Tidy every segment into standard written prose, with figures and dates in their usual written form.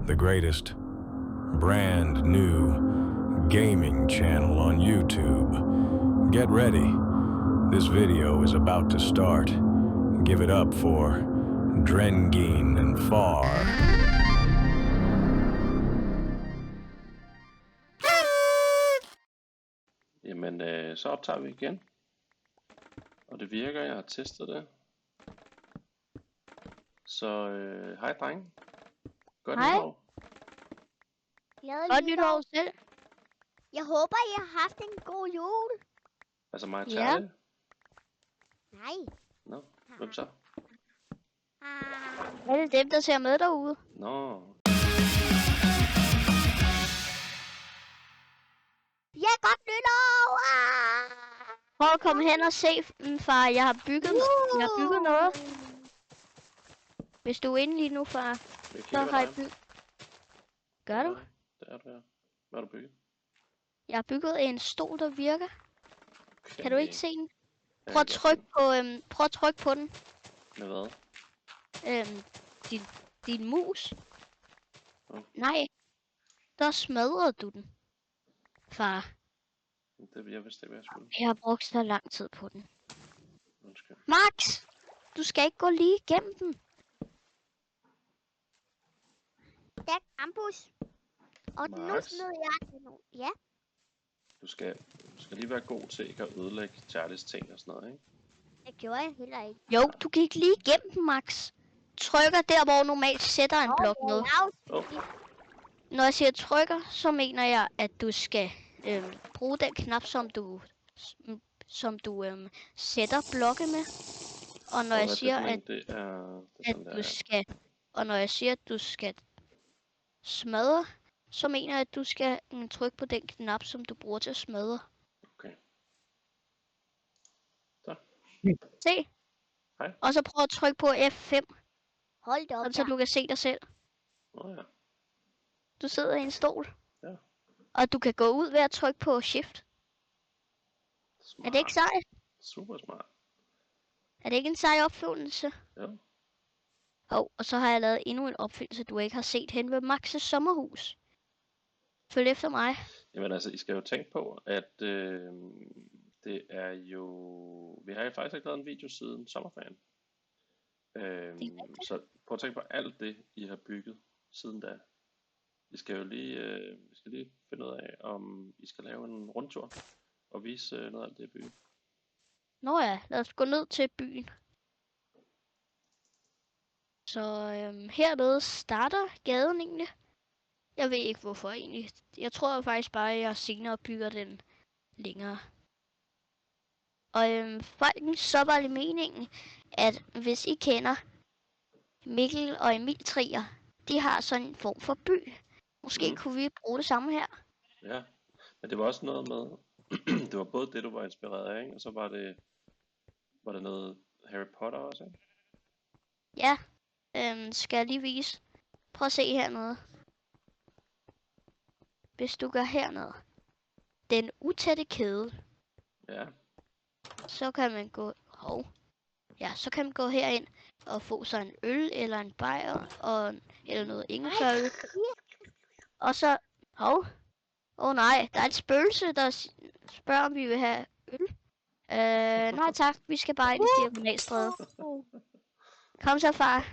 the greatest brand new gaming channel on YouTube. Get ready. This video is about to start. Give it up for Drengin and Far. Jamen, så optager vi igen. Og det virker, jeg har testet det. Så hej drenge. Godt nytår. Godt nytår selv. Jeg håber, I har haft en god jul. Altså mig og Charlie? Nej. Nå, hvem så? Alle dem, der ser med derude. Nå. Ja, godt nytår! Prøv at komme hen og se, far. Jeg har bygget noget. Hvis du er inde lige nu, far, så har jeg bygget. Gør du? Det er du, ja. Hvad har du bygget? Jeg har bygget en stol, der virker. Okay. Kan du ikke se den? Prøv at trykke på den. Med hvad? Din mus. Nej. Der smadrede du den, far. Jeg vidste ikke, hvad jeg skulle. Jeg har brugt så lang tid på den. Undskyld. Max! Du skal ikke gå lige igennem den. Det er campus. Og Max. nu smider jeg den nu. Ja. Du skal lige være god til ikke at ødelægge Charlies ting og sådan noget, ikke? Det gjorde jeg heller ikke. Jo, du gik lige igennem den, Max. Trykker der, hvor normalt sætter en blok med. Når jeg siger trykker, så mener jeg, at du skal bruge den knap, som du sætter blokke med. Og når jeg siger, at du skal smadre, så mener jeg, at du skal trykke på den knap, som du bruger til at smadre. Okay. Så. Se. Hej. Og så prøv at trykke på F5. Hold da op, så du kan se dig selv. Ja. Du sidder i en stol. Ja. Og du kan gå ud ved at trykke på Shift. Smart. Er det ikke sejt? Super smart. Er det ikke en sej opfindelse? Jo. Og så har jeg lavet endnu en opfindelse, du ikke har set hen ved Max's sommerhus. Følg efter mig. Jamen altså, I skal jo tænke på, at det er jo... Vi har jo faktisk ikke lavet en video siden sommerferien. Så prøv at tænke på alt det, I har bygget siden da. Vi skal jo lige, finde ud af, om I skal lave en rundtur og vise noget af alt det, I har bygget. Nå ja, lad os gå ned til byen. Så hernede starter gaden egentlig. Jeg ved ikke hvorfor egentlig. Jeg tror faktisk bare, at jeg senere bygger den længere. Og folkens, så var det meningen, at hvis I kender Mikkel og Emil Trier, de har sådan en form for by. Måske kunne vi bruge det samme her. Ja, men det var også noget med, det var både det, du var inspireret af, ikke? Og så var det noget Harry Potter også, ikke? Ja, skal jeg lige vise. Prøv at se hernede. Hvis du går hernede. Den utætte kæde. Ja. Så kan man gå... så kan man gå herind og få sig en øl eller en bajer eller noget ingefærøl. Og så... nej, der er et spøgelse, der spørger, om vi vil have øl. Nej tak, vi skal bare ind i Diagonalstræde. Kom så, far.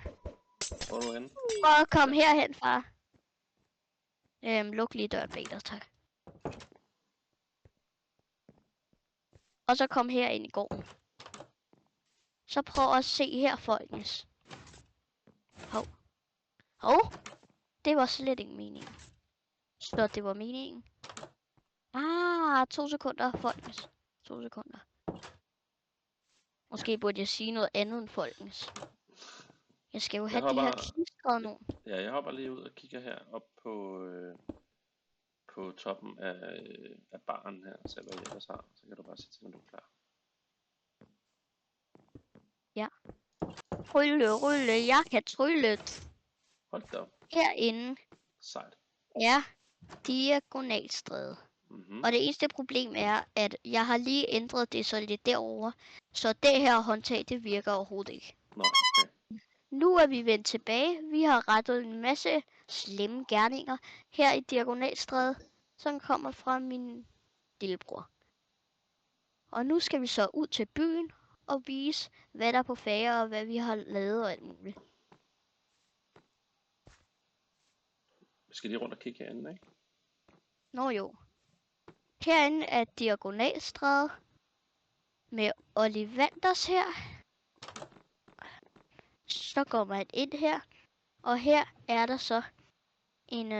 Prøv at komme herhen, far. Luk lige døren bag dig, tak. Og så kom her ind i gården. Så prøv at se her, folkens. Det var slet ikke meningen. Så det var meningen. 2 sekunder, folkens. 2 sekunder. Måske burde jeg sige noget andet end folkens. Jeg skal jo have de her klistrede nu. Ja, jeg hopper lige ud og kigger her op på toppen af baren her, så hvad jeg ellers har. Så kan du bare sige til, når du er klar. Ja. Rulle, jeg kan trylle. Hold da op. Herinde. Sejt. Ja, Diagonalstræde. Og det eneste problem er, at jeg har lige ændret det så lidt derovre. Så det her håndtag, det virker overhovedet ikke. Nå, okay. nu er vi vendt tilbage. Vi har rettet en masse slemme gerninger her i Diagonalstræde, som kommer fra min lillebror. Og nu skal vi så ud til byen og vise, hvad der er på færre og hvad vi har lavet og alt muligt. Vi skal lige rundt og kigge herinde, ikke? Nå jo. Herinde er Diagonalstræde med Ollivanders her. Så går man ind her, og her er der så en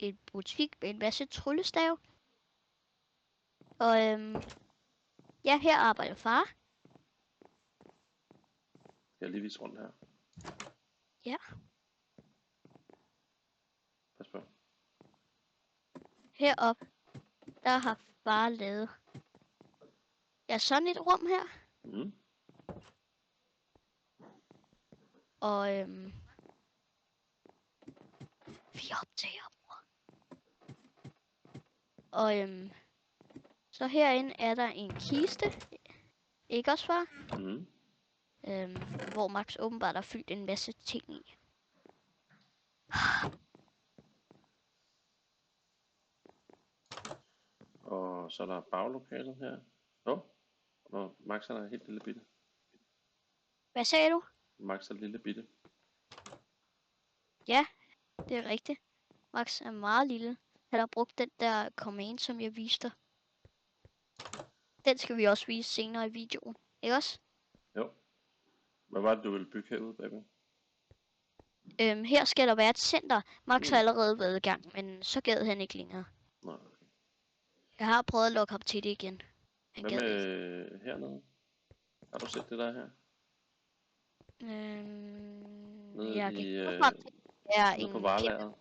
et butik med en masse tryllestav. Og ja, her arbejder far. Skal jeg lige vise rundt her? Ja. Pas på. Heroppe, der har far lavet. Ja, sådan et rum her. Mm. Og vi optager, bror. Og så herinde er der en kiste. Ikke også, far? Mm. Hvor Max åbenbart har fyldt en masse ting i. Og så er der baglokalet her. Og Max han er helt lille bitte. Hvad sagde du? Max er lille bitte. Ja, det er rigtigt. Max er meget lille. Han har brugt den der command, som jeg viste dig. Den skal vi også vise senere i videoen. Ikke også? Jo. Hvad var det, du ville bygge herude, baby? Her skal der være et center. Max har allerede været i gang, men så gad han ikke længere. Nej, okay. Jeg har prøvet at lukke ham til det igen. Han Hvad gad ikke. med hernede? Har du set det der her? Nede Jeg kan i, ikke frem til, det er nede en på varelageret.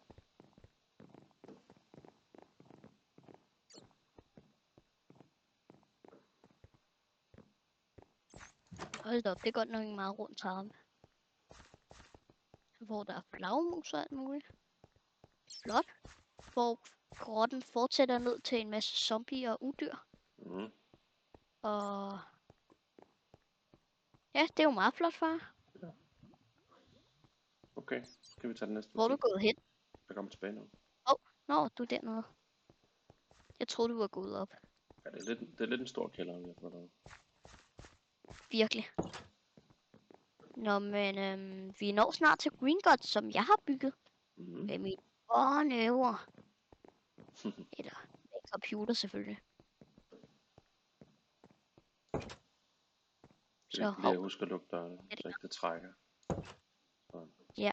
Hold da op, det er godt nok en meget rund tarm. Hvor der er flagmus og alt muligt. Flot. Hvor grotten fortsætter ned til en masse zombier og udyr. Mm. Og ja, det er jo meget flot, far. Okay, så kan vi tage den næste. Hvor er du gået hen? Jeg kommer tilbage nu. Nå, du er dernede. Jeg troede, du var gået op. Ja, det er lidt en stor kælder, vi har fået derude. Virkelig. Nå, men vi når snart til Green God, som jeg har bygget. Mm. Med min børneøver. Eller med computer selvfølgelig. Så jeg lige huske at lukke døren, så ikke det trækker. Så. Ja.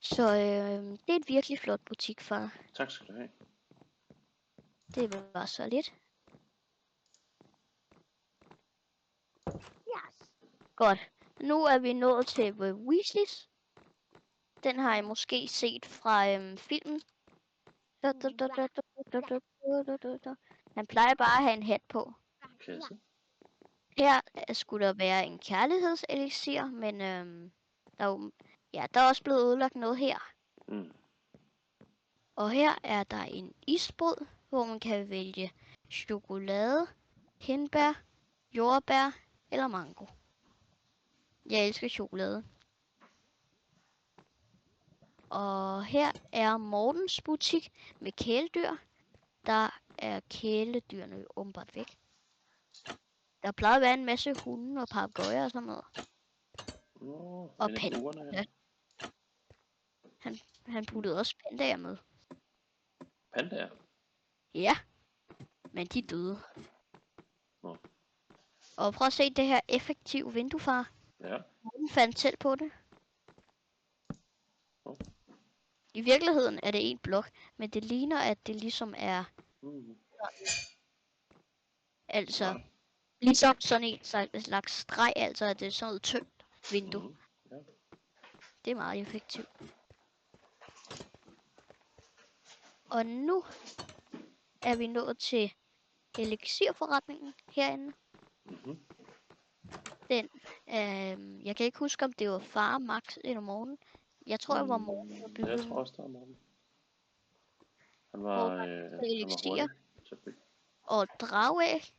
Så det er et virkelig flot butik, far. Tak skal du have. Det var så lidt. Yes. Godt. Nu er vi nået til Weasleys. Den har jeg måske set fra filmen. Han plejer bare at have en hat på. Kasse. Her skulle der være en kærlighedselixir, men der er også blevet udlagt noget her. Mm. Og her er der en isbrød, hvor man kan vælge chokolade, hindbær, jordbær eller mango. Jeg elsker chokolade. Og her er Mortens butik med kæledyr. Der er kæledyrene åbenbart væk. Der plejer at være en masse hunde og papegøjer og sådan noget. Og pandaer. Han puttede også pandaer med. Pandaer? Ja, men de døde. Nå. Og prøv at se det her effektive vindue, far. Ja. Hun fandt selv på det. I virkeligheden er det en blok, men det ligner, at det ligesom er... Altså, ligesom sådan en slags streg, altså at det er sådan noget tyndt vindue. Ja. Det er meget effektivt. Og nu er vi nået til elixirforretningen herinde. Den, jeg kan ikke huske, om det var far, Max eller Morten. Jeg tror, jeg var Morten, der byggede. Jeg tror også, det var Morten. Han var hurtig. Og drageæg.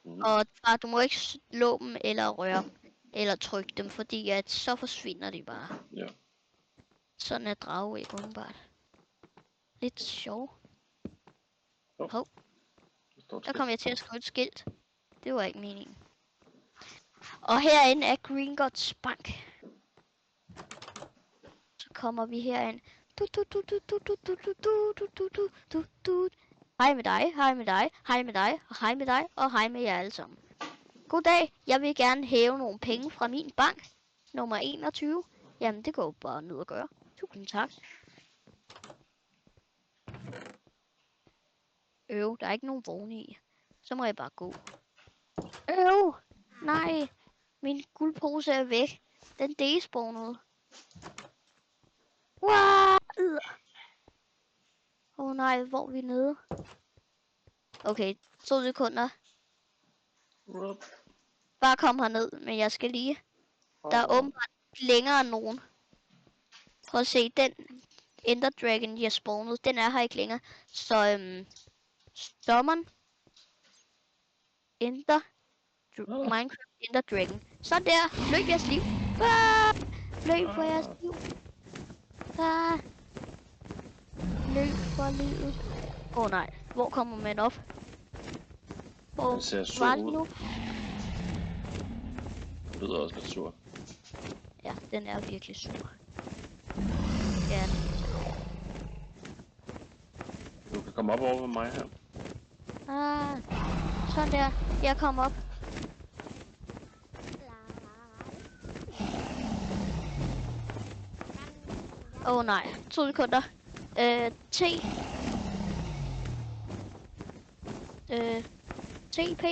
Og bare, du må ikke slå dem eller røre dem, eller trykke dem, fordi at så forsvinder de bare. Ja. Sådan er drage ikke åbenbart. Lidt sjov. Hov. Der kom jeg til at skrive et skilt. Det var ikke meningen. Og herinde er Gringotts bank. Så kommer vi herind. Hej med dig, hej med dig, hej med dig, og hej med dig, og hej med jer alle sammen. Goddag, jeg vil gerne hæve nogle penge fra min bank. Nummer 21. Jamen, det går bare ned at gøre. Tusind tak. Der er ikke nogen vogne i. Så må jeg bare gå. Nej. Min guldpose er væk. Den despawnede. Nej, hvor er vi nede? Okay, 2 sekunder. Bare kom herned, men jeg skal lige. Der er åbenbart længere end nogen. Prøv at se, den Ender Dragon, jeg spawnede, den er her ikke længere. Så, Summon Minecraft Ender Dragon. Sådan der, løb jeres liv. Løb for jeres liv. Løb for livet. Nej, hvor kommer man op? Hvor var det nu? Det lyder også lidt sur. Ja, den er virkelig sur. Ja. Du kan komme op over med mig her. Sådan der. Jeg kommer op. Nej. 2 sekunder. T. TP.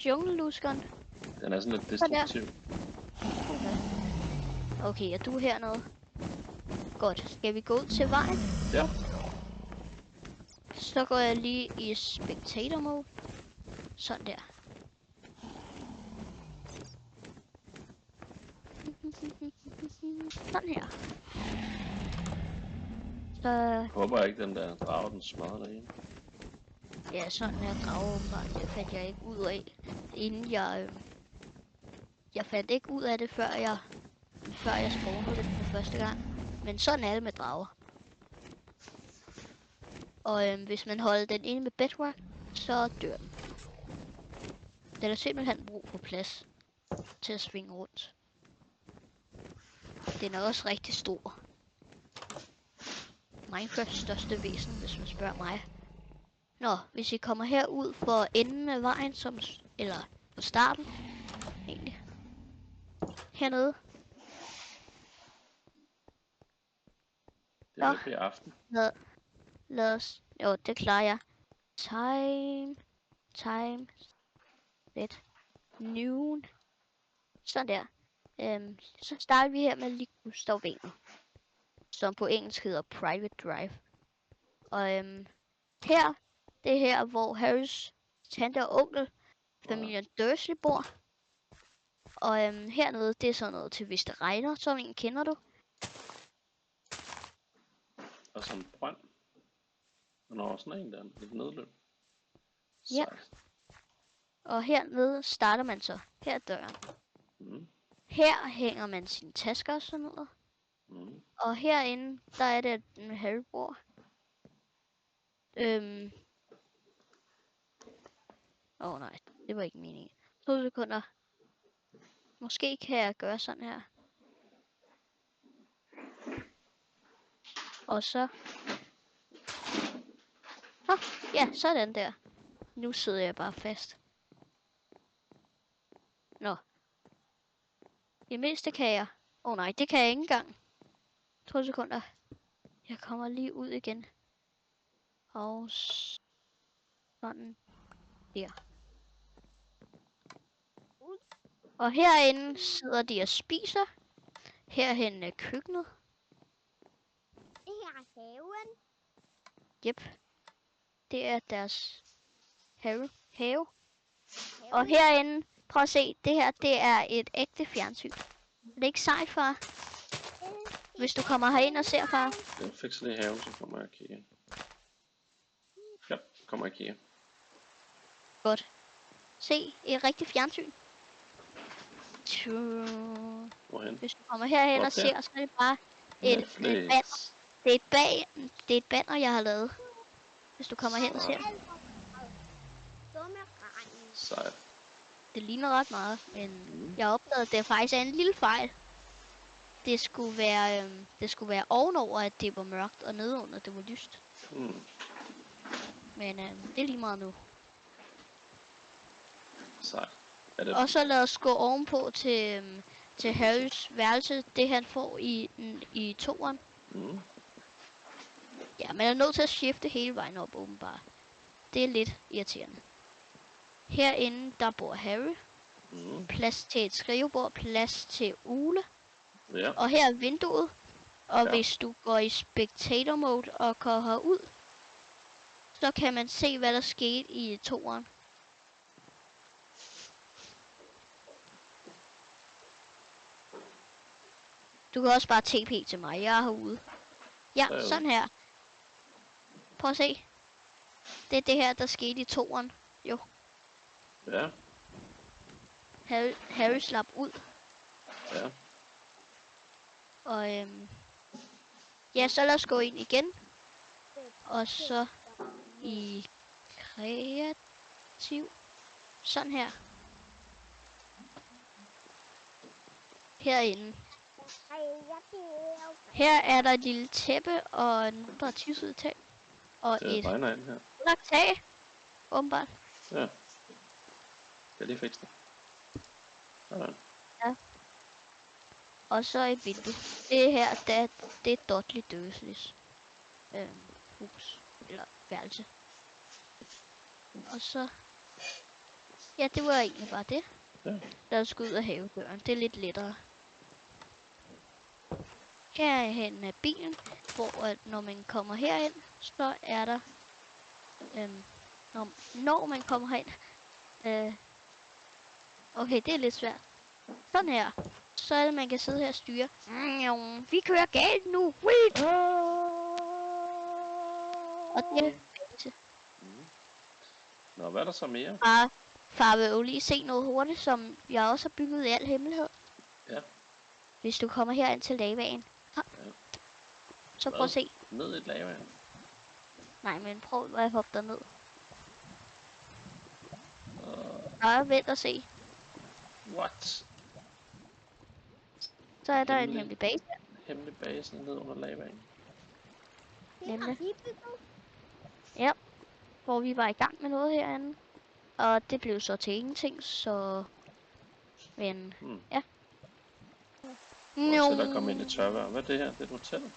Djungelluskeren. Den er sådan lidt destruktiv. Okay, er du hernede? Godt. Skal vi gå ud til vejen? Ja. Så går jeg lige i spectator mode. Sådan der. Sådan her. Så... Jeg håber ikke, den der drage, den smadrer derinde. Ja, sådan er drage åbenbart. Det fandt jeg ikke ud af, inden jeg... Jeg fandt ikke ud af det, før jeg spawnede det for første gang. Men sådan er det med drager. Og hvis man holder den inde med bedrock, så dør den. Den er simpelthen brug for plads til at svinge rundt. Den er også rigtig stor. Minecrafts største væsen, hvis man spørger mig. Nå, hvis I kommer herud for enden af vejen, eller på starten, egentlig. Hernede. Det er i aften. Lad os... Jo, det klarer jeg. Time. Lidt. Noon. Sådan der. Så starter vi her med Ligustavvenet. Som på engelsk hedder Private Drive. Og her, det er her, hvor Harrys tante og onkel, familien Dursley bor. Og hernede, det er sådan noget til hvis det regner, som en kender du. Og sådan en brønd. Når sådan en der, lidt nedløb. Ja. Og hernede starter man så. Her er døren. Her hænger man sine tasker og sådan noget. Og herinde, der er det en Harry bor. Nej, det var ikke meningen. 2 sekunder. Måske kan jeg gøre sådan her. Og så... ja, sådan der. Nu sidder jeg bare fast. Nå. Det mindste kan jeg. Nej, det kan jeg ikke engang. 2 sekunder. Jeg kommer lige ud igen. Og sådan der. Og herinde sidder de og spiser. Herhen er køkkenet. Det her er haven. Jep. Det er deres have. Og herinde, prøv at se, det her, det er et ægte fjernsyn. Er det ikke sejt, far? Hvis du kommer herind og ser, far. Jeg fik sådan en have, så kommer jeg og kigger. Ja. kommer jeg og kigger. Godt. Se, et rigtigt fjernsyn. Hvorhen? Hvis du kommer herhen og ser, så er det bare et banner. Det er et banner, jeg har lavet. Hvis du kommer hen og ser. Sejt. Det ligner ret meget, men jeg opdagede, at det faktisk er en lille fejl. Det skulle være ovenover, at det var mørkt, og nedenunder, det var lyst. Men det er lige meget nu. Sejt. Og så lad os gå ovenpå til Harrys værelse, det han får i toeren. Ja, man er nødt til at skifte hele vejen op, åbenbart. Det er lidt irriterende. Herinde, der bor Harry. Plads til et skrivebord, plads til Ole. Ja. Og her er vinduet. Og hvis du går i spectator mode og går herud, så kan man se, hvad der skete i toeren. Du kan også bare TP til mig, jeg er herude. Ja, sådan her. Prøv at se. Det er det her, der skete i toeren. Jo. Ja. Harry slap ud. Ja. Og ja, så lad os gå ind igen. Og så i kreativ. Sådan her. Herinde. Her er der et lille tæppe og nogen, der er tisset tag. Og det et regner ind her. lagt tag. Åbenbart. Ja. Det er lige fikst. Sådan. Ja. Og så et vindue. Det her, det er Dudley Dursleys hus. Eller værelse. Og så... Ja, det var egentlig bare det. Ja. Lad os gå ud og have døren. Det er lidt lettere. Herhen er bilen, hvor at når man kommer herhen, så er der... når man kommer hen... okay, det er lidt svært. Sådan her. Så er det, man kan sidde her og styre. Vi kører galt nu. Wait! Og det er... Nå, hvad er der så mere? Far vil jo lige se noget hurtigt, som jeg også har bygget i al hemmelighed. Ja. Hvis du kommer herind til lavaen. Ja. Så prøv at se. Ned i et lavaen? Nej, men prøv at hoppe derned. Nej, vent og se. What? Så er der en hemmelig base. Hemmelig base ned under lavaen. Nemlig. Ja. Hvor vi var i gang med noget herinde. Og det blev så til ingenting, så... Men, ja. Hvor der kom ind i tørvejr. Hvad er det her? Det er et hotel?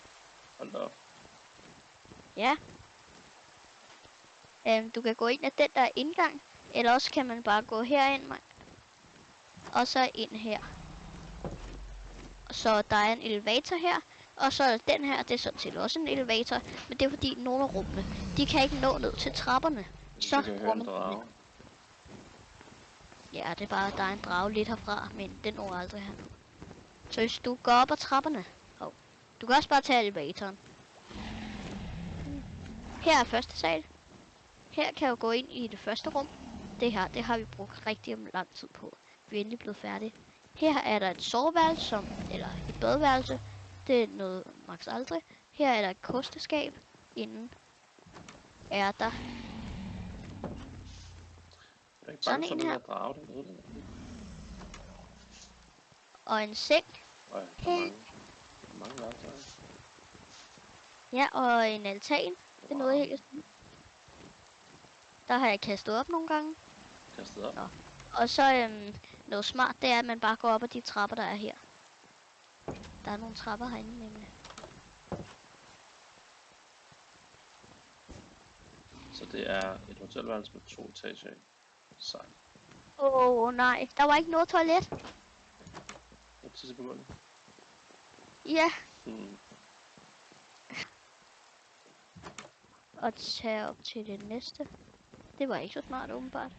Hold da op. Ja. Du kan gå ind af den der indgang, eller også kan man bare gå herind, mand. Og så ind her. Så der er en elevator her, og så er den her, det er sådan set også en elevator, men det er fordi nogle af rummene, de kan ikke nå ned til trapperne. Så kan høre en drage. Ja, det er bare, der er en drage lidt herfra, men den når aldrig her. Så hvis du går op ad trapperne, du kan også bare tage elevatoren. Her er første sal. Her kan jeg gå ind i det første rum. Det her, det har vi brugt rigtig lang tid på. Vi er endelig blevet færdige. Her er der et soveværelse, eller et badeværelse. Det er noget Max aldrig. Her er der et kosteskab. Inden er der sådan en her. Og en seng. Mange værktøjer. Ja, og en altan. Det er noget helt. Der har jeg kastet op nogle gange. Kastet op? Nå. Og så noget smart, det er, at man bare går op ad de trapper, der er her. Der er nogle trapper herinde, nemlig. Så det er et hotelværelse med 2 etager. Sejt. Nej, der var ikke noget toilet. Jeg tisser på gulvet. Ja. Og tage op til det næste. Det var ikke så smart, åbenbart.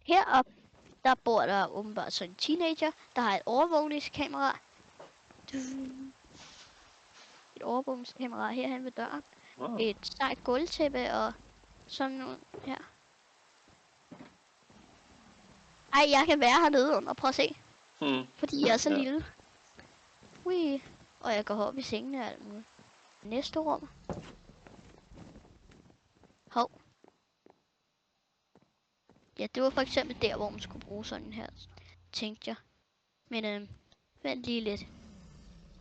Heroppe, der bor der åbenbart sådan en teenager, der har et overvågningskamera. Et overvågningskamera herhen ved døren. Wow. Et sejt gulvtæppe og Sådan noget her. Ej, jeg kan være hernede under. Prøv at se. Fordi jeg er så lille. Ui. Og jeg går op i sengen og alt muligt. Næste rum. Hov. Ja, det var for eksempel der, hvor man skulle bruge sådan her. Tænkte jeg. Men vent lige lidt.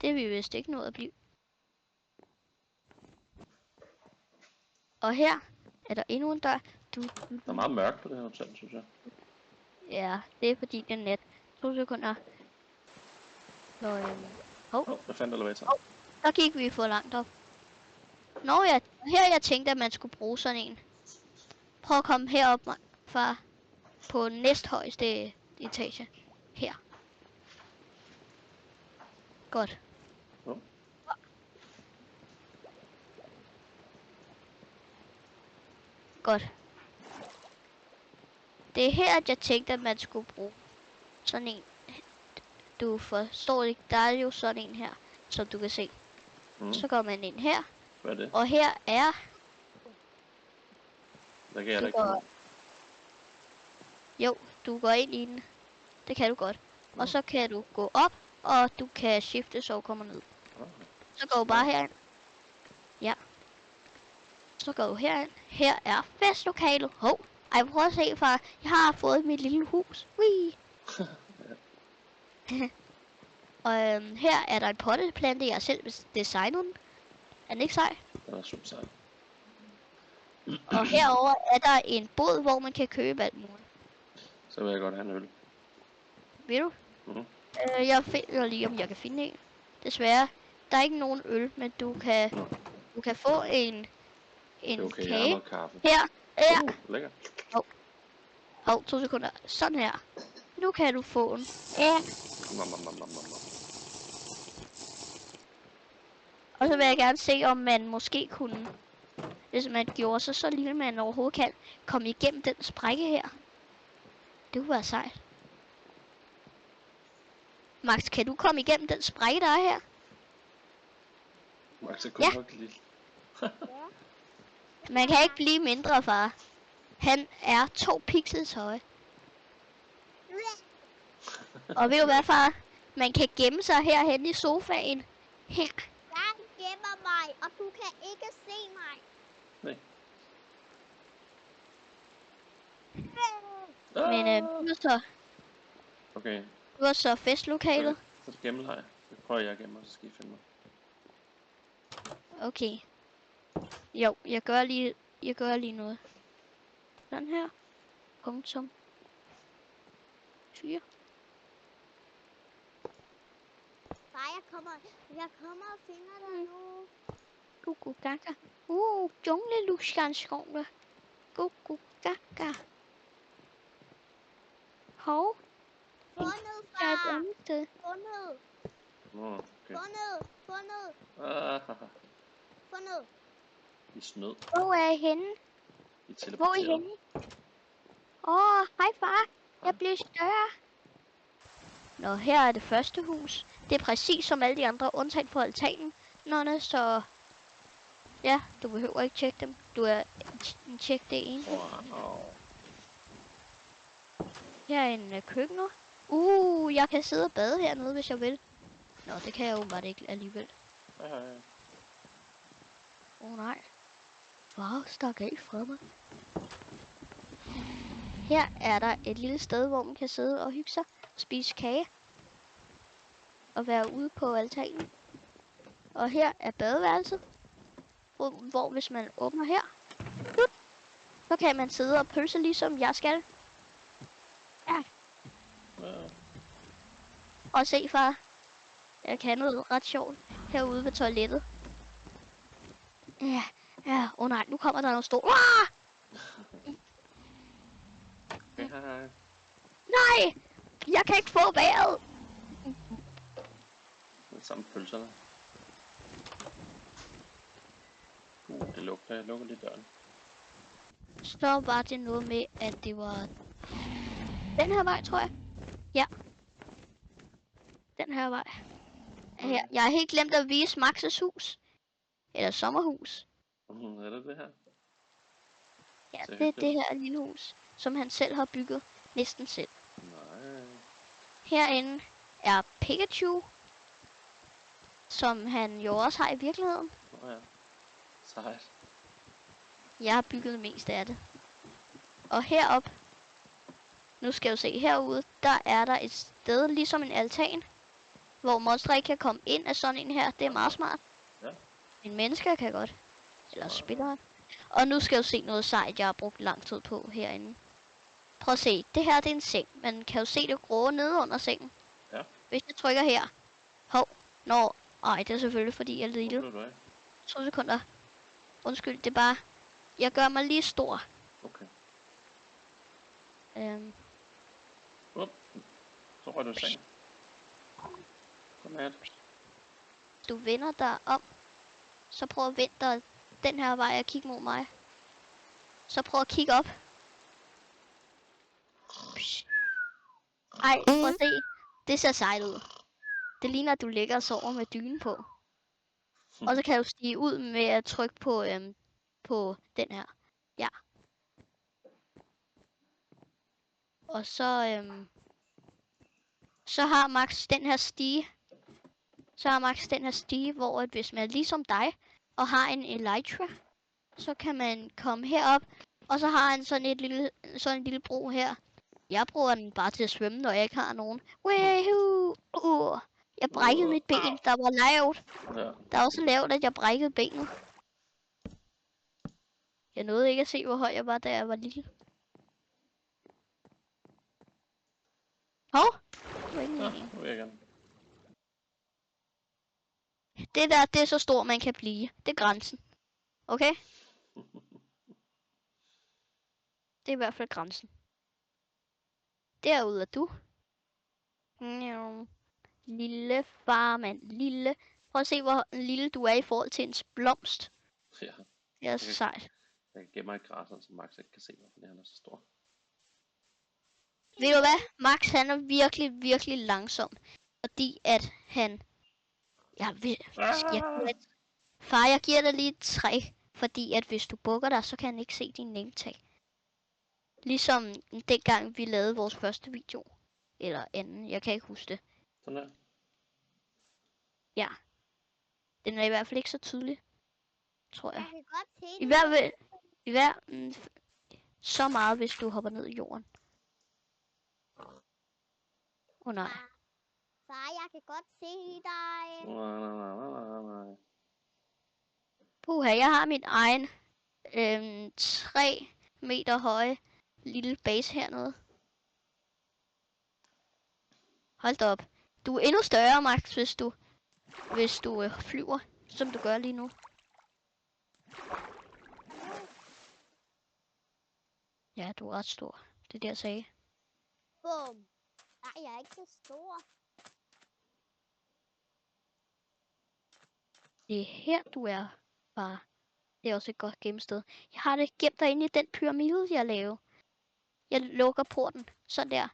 Det er vi vist ikke nået at blive. Og her er der endnu en dør. Der er meget mørkt på det her hotel, synes jeg. Ja, det er fordi det er net. 2 sekunder. Hov. Jeg fandt elevatoren. Der gik vi for langt op. Nå ja, her jeg tænkte, at man skulle bruge sådan en. Prøv at komme herop, far. På næsthøjeste etage. Her. Godt. Godt. Det er her, at jeg tænkte, at man skulle bruge sådan en. Du forstår ikke, der er jo sådan en her, som du kan se. Så går man ind her. Hvad er det? Og her er... Der kan jeg da ikke. Jo, du går ind i den. Det kan du godt. Og så kan du gå op, og du kan skifte, så du kommer ned. Så går du bare herind. Ja. Så går du herind. Her er festlokalet. Hov. Ej, prøv at se, far. Jeg har fået mit lille hus. Whee! Og her er der en potteplante, jeg selv designet den. Er den ikke sej? Den er super sej. Og herover er der en båd, hvor man kan købe alt muligt. Så vil jeg godt have en øl. Ved du? Jeg finder lige, om jeg kan finde en. Desværre, der er ikke nogen øl, men du kan få en okay, kage. Kaffe. Her. Ja. Lækker. Hov, 2 sekunder. Sådan her. Nu kan du få en. Ja. Og så vil jeg gerne se, om man måske kunne, hvis man gjorde sig så lille, man overhovedet kan, komme igennem den sprække her. Det kunne være sejt. Max, kan du komme igennem den sprække, der er her? Max er kun nok lille. Man kan ikke blive mindre, far. Han er 2 pixels høj. Og ved du hvad, far? Man kan gemme sig herhen i sofaen. Her. Jeg gemmer mig, og du kan ikke se mig. Nej. Men du er så... Okay. Du er så festlokalet. Så gemmelej. Det prøver jeg at gemme, så skal I finde mig. Okay. Jo, jeg gør lige noget. Sådan her. Punktum. 4. Far, jeg kommer og finder dig nu. Gugugaka. Jungleluskanskogle. Gugugaka. Hov. Fundet, Der er et far. andet sted. Fundet. Okay. Fundet. I snød. Hvor er I henne? I Hvor er I teleporteret. henne? Hej far. Jeg bliver større. Nå, her er det første hus. Det er præcis som alle de andre, undtagen på altanen. Så... Ja, du behøver ikke tjekke dem. Du er tjek det ene. Wow. Her er en køkkener. Jeg kan sidde og bade hernede, hvis jeg vil. Nå, det kan jeg åbenbart ikke alligevel. Ja. Nej. Wow, stak af fra mig. Her er der et lille sted, hvor man kan sidde og hygge sig, spise kage og være ude på altanen. Og her er badeværelset, hvor hvis man åbner her, så kan man sidde og pølse ligesom jeg skal. Ja. Og se, far, jeg kan noget ret sjovt herude ved toilettet. Ja. Nej, nu kommer der noget stort. Hej. Nej! Jeg kan ikke få vejret! Sammen pølserne. Det lugter. Jeg lukker lige døren. Så var det noget med, at det var den her vej, tror jeg. Ja. Den her vej. Her. Jeg har helt glemt at vise Max's hus. Eller sommerhus. Er det her? Ja, det er det her lille hus, som han selv har bygget. Næsten selv. Nej. Herinde er Pikachu, som han jo også har i virkeligheden. Nå ja. Sejt. Jeg har bygget det meste af det. Og herop, nu skal jeg se herude, der er der et sted, ligesom en altan, hvor monstre ikke kan komme ind af sådan en her. Det er meget smart. Ja. En menneske kan godt. Eller spilleren. Og nu skal jeg se noget sejt, jeg har brugt lang tid på herinde. Prøv at se, det her det er en seng. Man kan jo se det grå nede under sengen. Ja. Hvis jeg trykker her. Hov, ej, det er selvfølgelig fordi jeg er lille. Hvor blev du af? 2 sekunder. Undskyld, det er bare, jeg gør mig lige stor. Okay. Så røg du i seng. Godnat. Du vender dig om. Så prøv at vende dig den her vej og kigge mod mig. Så prøv at kigge op. Ej, prøv at se. Det ser sejt ud. Det ligner, at du ligger og sover med dynen på. Og så kan du stige ud med at trykke på den her. Ja. Og så har Max den her stige. Hvor at hvis man er ligesom dig og har en Elytra, så kan man komme herop. Og så har han sådan en lille bro her. Jeg bruger den bare til at svømme, når jeg ikke har nogen. Woohoo! Jeg brækkede mit ben, der var lavt. Ja. Der var så lavt, at jeg brækkede benet. Jeg nåede ikke at se, hvor høj jeg var, da jeg var lille. Hov! Det var ikke meningen. Nu vil jeg gerne. Det der, det er så stort, man kan blive. Det er grænsen. Okay? Det er i hvert fald grænsen. Derude er du. Lille farmand. Lille. Prøv at se, hvor lille du er i forhold til en blomst. Ja. Det er så sejt. Jeg kan gemme mig i græsset, så Max ikke kan se mig, fordi han er så stor. Ved du hvad? Max han er virkelig, virkelig langsom. Fordi at han... Far, jeg giver dig lige et træ. Fordi at hvis du bukker dig, så kan han ikke se din name tag. Ligesom dengang vi lavede vores første video. Eller anden, jeg kan ikke huske det. Sådan der. Ja. Den er i hvert fald ikke så tydelig. Tror jeg. Jeg kan godt se I hvert så meget, hvis du hopper ned i jorden. Nej. Far, jeg kan godt se dig. Nej. Puha, jeg har min egen 3 meter høje lille base hernede. Hold da op. Du er endnu større, Max, hvis du flyver, som du gør lige nu. Ja, du er ret stor. Det er det, jeg sagde. Bum. Nej, jeg er ikke så stor. Det er her, du er, far. Det er også et godt gemmested. Jeg har det gemt derinde i den pyramide, jeg lavede. Jeg lukker porten. Sådan der.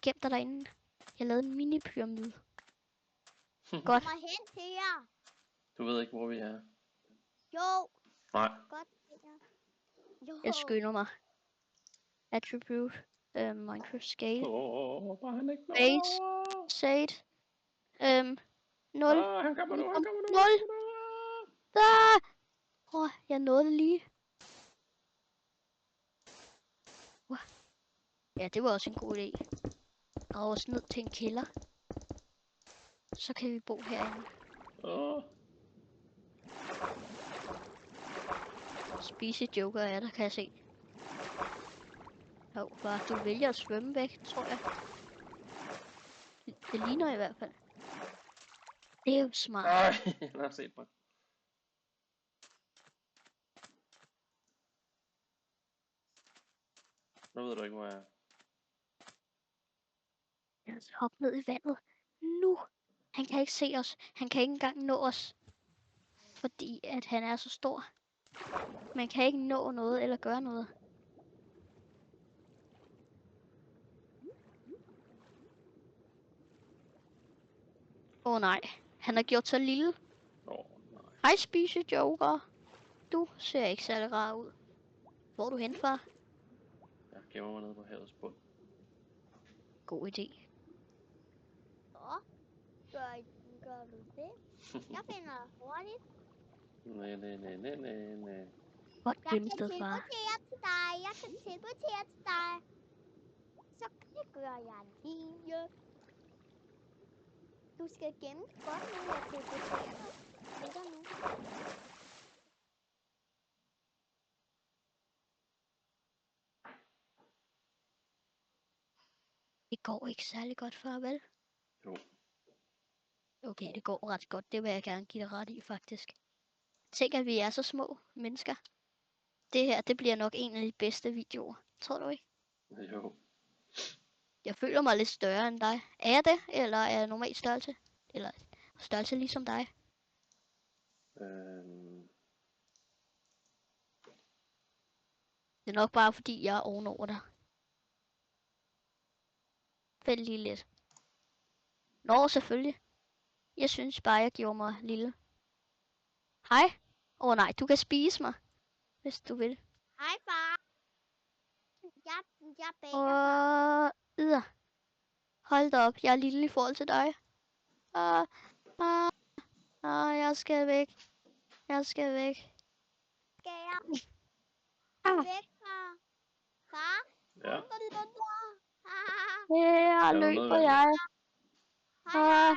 Gem dig derinde. Jeg lavede en mini-pyramide. Godt. Kom hen til jer. Du ved ikke, hvor vi er. Jo. Nej. Godt til jer. Jo. Jeg skynder mig. Attribute. Minecraft scale. Bare han ikke når. Base. Sate. 0. Han kommer nu, han kommer nu. 0. Jeg nåede det lige. Ja, det var også en god idé. Og også ned til en kælder. Så kan vi bo herinde. Spise joker er der, kan jeg se. Jo, bare du vælger at svømme væk, tror jeg. Det ligner i hvert fald. Det er jo smart. Nej, han har set mig. Nu ved du ikke, hvor jeg er. Lad os hoppe ned i vandet. Nu! Han kan ikke se os. Han kan ikke engang nå os. Fordi at han er så stor. Man kan ikke nå noget eller gøre noget. Nej. Han er gjort så lille. Nej. Hej, spise joker. Du ser ikke særlig rar ud. Hvor er du hen, far? Jeg gemmer mig nede på havets bund. God idé. Gør du det? Jeg finder hurtigt. Nej. Godt Jeg kan gennemsted, far. teleportere til dig. Jeg kan teleportere til dig. Så gør jeg lige. Du skal gemme det godt, når jeg teleporterer dig nu. Det går ikke særlig godt, far, vel? Jo. Okay, det går ret godt. Det vil jeg gerne give dig ret i, faktisk. Tænk, at vi er så små mennesker. Det her, det bliver nok en af de bedste videoer. Tror du ikke? Jo. Jeg føler mig lidt større end dig. Er jeg det? Eller er jeg normal størrelse? Eller størrelse ligesom dig? Det er nok bare fordi, jeg er ovenover dig. Vent lige lidt. Nå, selvfølgelig. Jeg synes bare, jeg gjorde mig lille. Hej. Nej, du kan spise mig. Hvis du vil. Hej, far. Jeg bager, far. Hold da op, jeg er lille i forhold til dig. Jeg skal væk. Skal jeg? Væk, far. Far? Ja. Her løber jeg. Hej.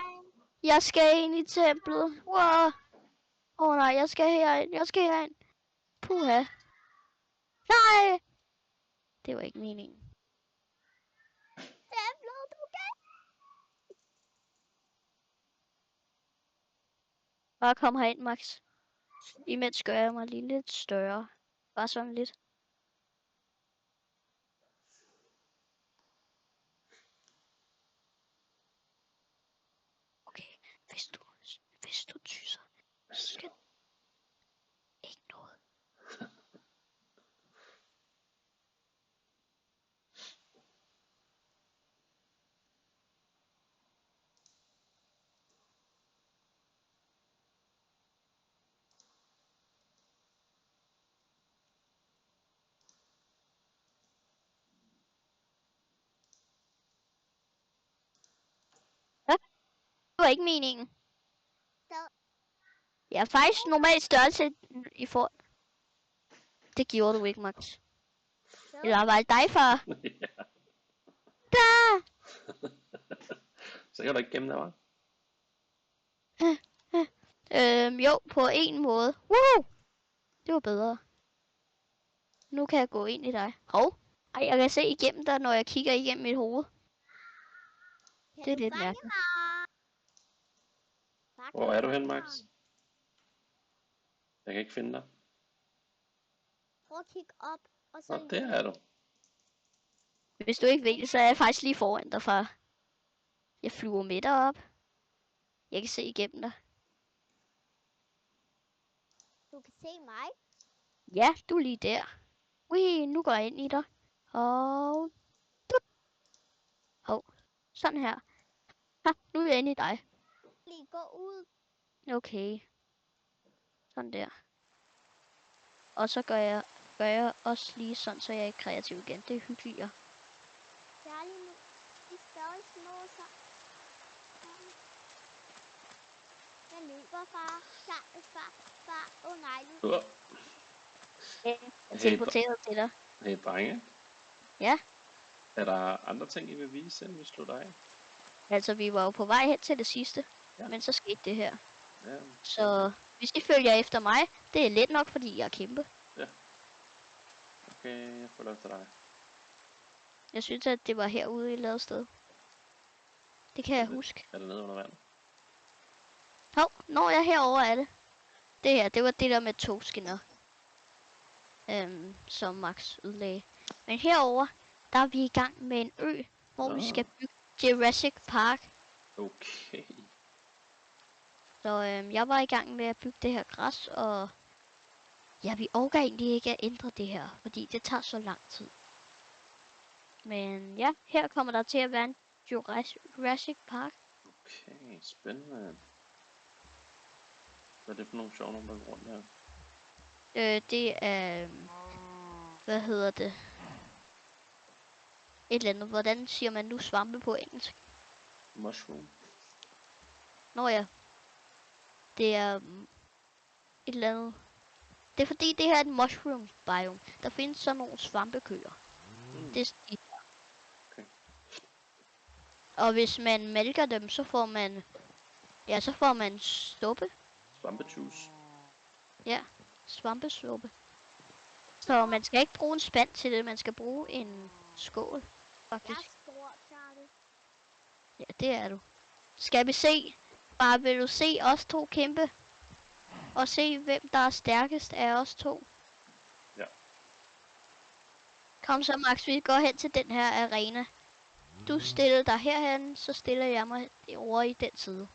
Jeg skal ind i templet. Wow. Nej, jeg skal herind. Puha. Nej! Det var ikke meningen. Templet, du kan. Bare kom herind, Max. Imens gør jeg mig lige lidt større. Bare sådan lidt. Okay, hvis du tysser, så skal ikke noget. Det var ikke meningen. Jeg er faktisk normal størrelse i for. Det gjorde du ikke, Max. Eller var det dig, far? Ja. Da! Så kan du ikke gemme dig, hva'? Jo, på en måde. Woo! Det var bedre. Nu kan jeg gå ind i dig. Hov. Ej, jeg kan se igennem dig, når jeg kigger igennem mit hoved. Det er lidt mærkeligt. Hvor er du hen, Max? Jeg kan ikke finde dig. Prøv at kigge op. Og så Nå, der er du. Hvis du ikke ved det, så er jeg faktisk lige foran dig, far. Jeg flyver med dig op. Jeg kan se igennem dig. Du kan se mig. Ja, du er lige der. Ui, nu går jeg ind i dig. Og... Hov, sådan her. Ha, nu er jeg inde i dig. Lige gå ud. Okay. Sådan der. Og så gør jeg også lige sådan, så jeg er kreativ igen. Det er hyggeligere. Særligt nu. De stadig små, så... Jeg løber, far. Far. Nej, nu. Jeg teleporterede til dig. Hey, drenge. Ja. Er der andre ting, I vil vise, inden vi slutter af? Altså, vi var jo på vej hen til det sidste. Ja. Men så skete det her. Ja. Så hvis I følger efter mig, det er let nok, fordi jeg er kæmpe. Ja. Okay, jeg følger efter dig. Jeg synes, at det var herude i ladested. Det kan jeg huske. Er det nede under vandet? Hov, når jeg herover er det. Det her, det var det der med togskinner. Som Max udlagde. Men herover, der er vi i gang med en ø, hvor vi skal bygge Jurassic Park. Okay. Så jeg var i gang med at bygge det her græs, og ja, vi overgår egentlig ikke at ændre det her, fordi det tager så lang tid. Men ja, her kommer der til at være en Jurassic Park. Okay, spændende. Hvad er det for nogle sjove, der går rundt her? Det er hvad hedder det? Et eller andet. Hvordan siger man nu svampe på engelsk? Mushroom. Nå ja. Det er et eller andet. Det er fordi, det her er et mushroom biome. Der findes sådan nogle svampekøer. Det er de her. Okay. Og hvis man malker dem, så får man... Ja, så får man suppe. Svampejuice. Ja, svampesuppe. Så man skal ikke bruge en spand til det, man skal bruge en skål, faktisk. Jeg er stor, Charlie. Ja, det er du. Skal vi se? Bare vil du se os to kæmpe? Og se, hvem der er stærkest af os to? Ja. Kom så, Max, vi går hen til den her arena. Du stiller dig herhen, så stiller jeg mig over i den side.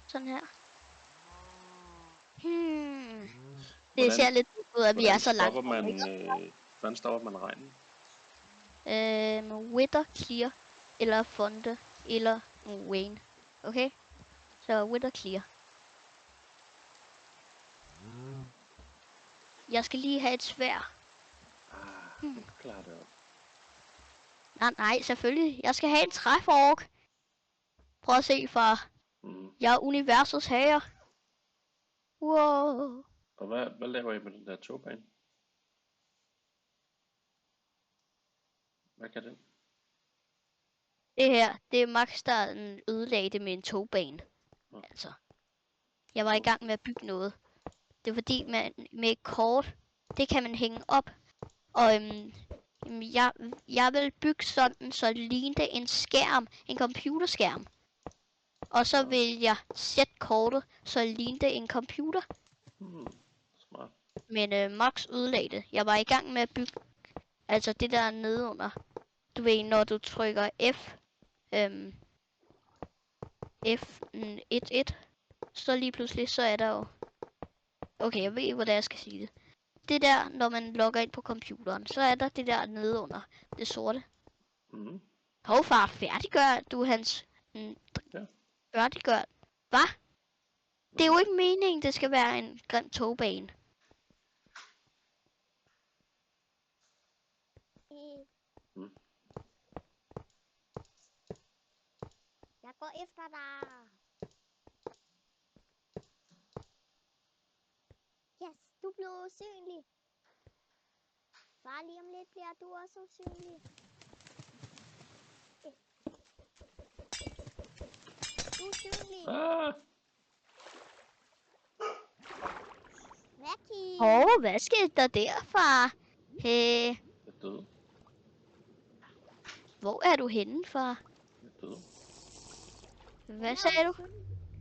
Sådan her. Det ser lidt ud, at vi er så langt. Hvordan stopper man regnen? Wither, Clear, eller Fonte, eller Wayne. Okay? Så Wither, Clear. Jeg skal lige have et sværd. Klar det op. Nej, selvfølgelig. Jeg skal have en træfork. Prøv at se, far. Jeg er universets herre. Wow. Og hvad laver I med den der togbane? Hvad kan den? Det her, det er Max, der ødelagde det med en togbane. Altså. Jeg var i gang med at bygge noget. Det er fordi, man med et kort, det kan man hænge op. Og jeg vil bygge sådan, så det lignede en skærm, en computerskærm. Og så vil jeg sætte kortet, så det lignede en computer. Smart. Men Max ødelagde det. Jeg var i gang med at bygge, altså det der nedenunder. Du ved, når du trykker F11, så lige pludselig, så er der jo... Okay, jeg ved ikke, hvordan jeg skal sige det. Det der, når man logger ind på computeren, så er der det der nedenunder, det sorte. Hov, far, færdiggør du hans... Ja. Færdiggør. Hvad? Det er jo ikke meningen, det skal være en grim togbane. Jeg går efter dig. Yes, du blev usynlig. Far, lige om lidt bliver du også usynlig. Du er usynlig. Mackie. Hvad skete der der, far? Hey. Jeg er død. Hvor er du henne, far? Jeg er død. Hvad sagde du?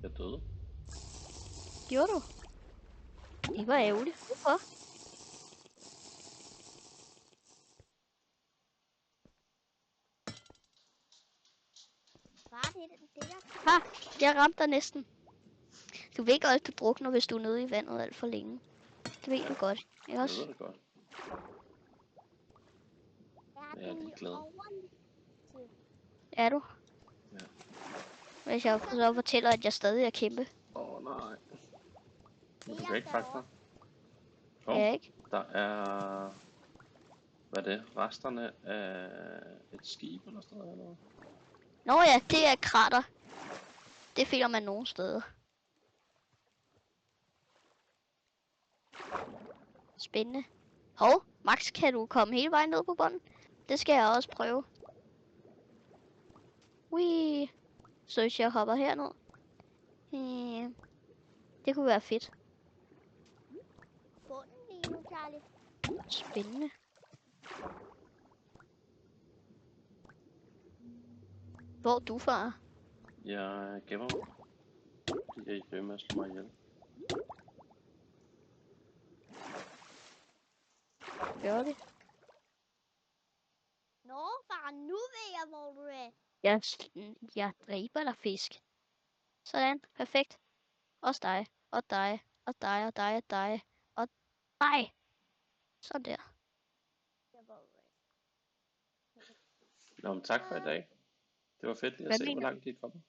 Jeg er død. Gjorde du? Det var ærgerligt. Hvorfor? Far, det der... Jeg ramte dig næsten. Du ved godt, at du drukner, hvis du er nede i vandet alt for længe. Det ved du godt, ikke også? Jeg ved det godt. Jeg er lidt glad. Er du? Ja. Hvis jeg så fortæller, at jeg stadig er kæmpe. Nej. Men du kan ikke fange mig. Ja, ikke? Der er... Hvad er det? Resterne af et skib eller sådan noget? Nå ja, det er krater. Det finder man nogle steder. Spændende. Hov, Max, kan du komme hele vejen ned på bunden? Det skal jeg også prøve. Wee. Så hvis jeg hopper herned. Det kunne være fedt. Bunden lige nu, Charlie. Spændende. Hvor er du, far? Jeg gemmer mig. Fordi jeg ikke vil med at slå mig ihjel. Gør det. Nå, far, nu ved jeg, hvor du er. Jeg dræber dig, fisk. Sådan, perfekt. Også dig, og dig, og dig, og dig, og dig, og dig. Sådan der. Nå, men tak for i dag. Det var fedt lige at se, hvor langt de er kommet.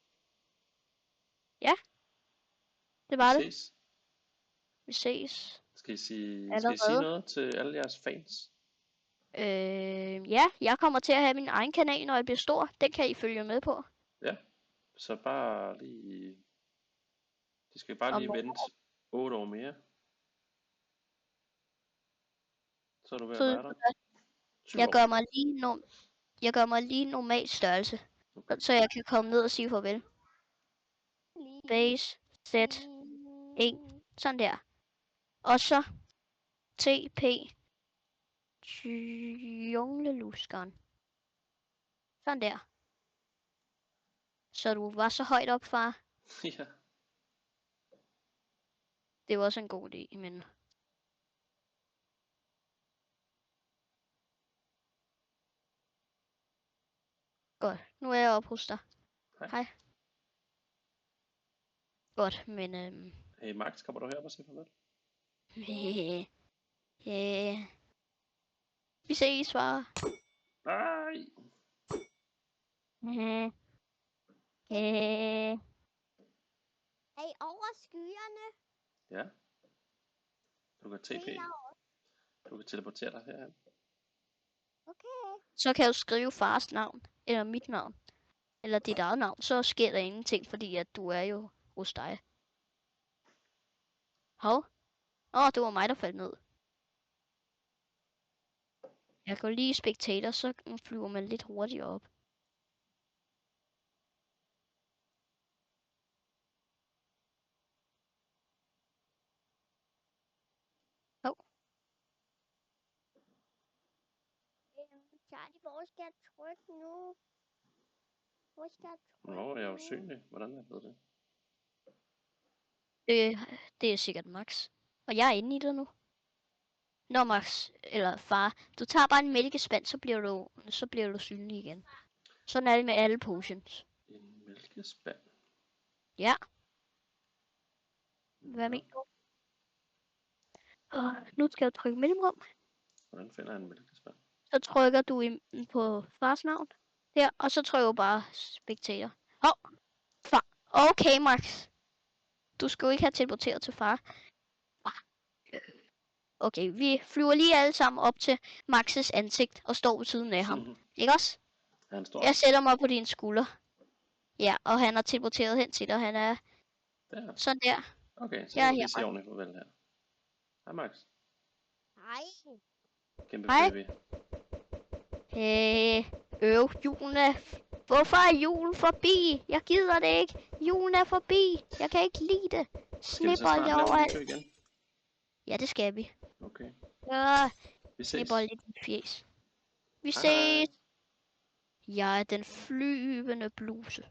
Ja. Det var det. Vi ses. Vi ses. Skal I sige Allerede. noget til alle jeres fans? Ja, jeg kommer til at have min egen kanal, når jeg bliver stor. Den kan I følge med på. Ja, så bare lige... De skal bare Om lige nogle vente 8 år mere. Så er du ved at Så være der. 20 jeg år. gør mig lige normal størrelse, Okay. så jeg kan komme ned og sige farvel. Base, set, 1, sådan der. Og så TP jungleluskeren. Sådan der. Så du var så højt op, far. Ja. Det var også en god idé, men... Godt, nu er jeg oppe hos dig. Hej. Hej. Godt, men Hey Max, kommer du herop og sige farvel? Vi ses, far. Nej. Er I over skyerne? Ja. Du kan TP. Du kan teleportere dig herhen. Okay. Så kan du skrive fars navn, eller mit navn, eller dit eget navn. Så sker der ingenting, fordi at du er jo hos dig. Hov. Det var mig, der faldt ned. Jeg går lige i spectator, så flyver man lidt hurtigere op. Charlie, hvor skal jeg trykke nu? Hvor skal jeg trykke Nå, jeg er nu? usynlig. Hvordan er jeg blevet det? Det er sikkert Max. Og jeg er inde i det nu. Nå Max, eller far, du tager bare en mælkespand, så bliver du synlig igen. Sådan er det med alle potions. En mælkespand. Ja. Hvad mener du? Nu skal jeg trykke mellemrum. Hvordan finder jeg en mælkespand? Så trykker du på fars navn. Der, og så trykker du bare spectator. Far. Okay, Max. Du skal jo ikke have teleporteret til far. Okay, vi flyver lige alle sammen op til Max's ansigt og står ved siden af ham. Ikke også? Han står. Jeg sætter mig på dine skuldre. Ja, og han har teleporteret hen til dig. Han er Der. sådan der. Okay, så Jeg er må vi lige her. sige ordentligt farvel her. Hej Max. Hej. Kæmpe Hej. baby. Julen er... Hvorfor er julen forbi? Jeg gider det ikke. Julen er forbi. Jeg kan ikke lide det. Skal vi så Snibbold snart lave en overalt. video igen? Ja, det skal vi. Okay. Ja, Vi ses. snibbold i dit fjes. Vi Hej, hej. ses. Jeg er den flyvende bluse.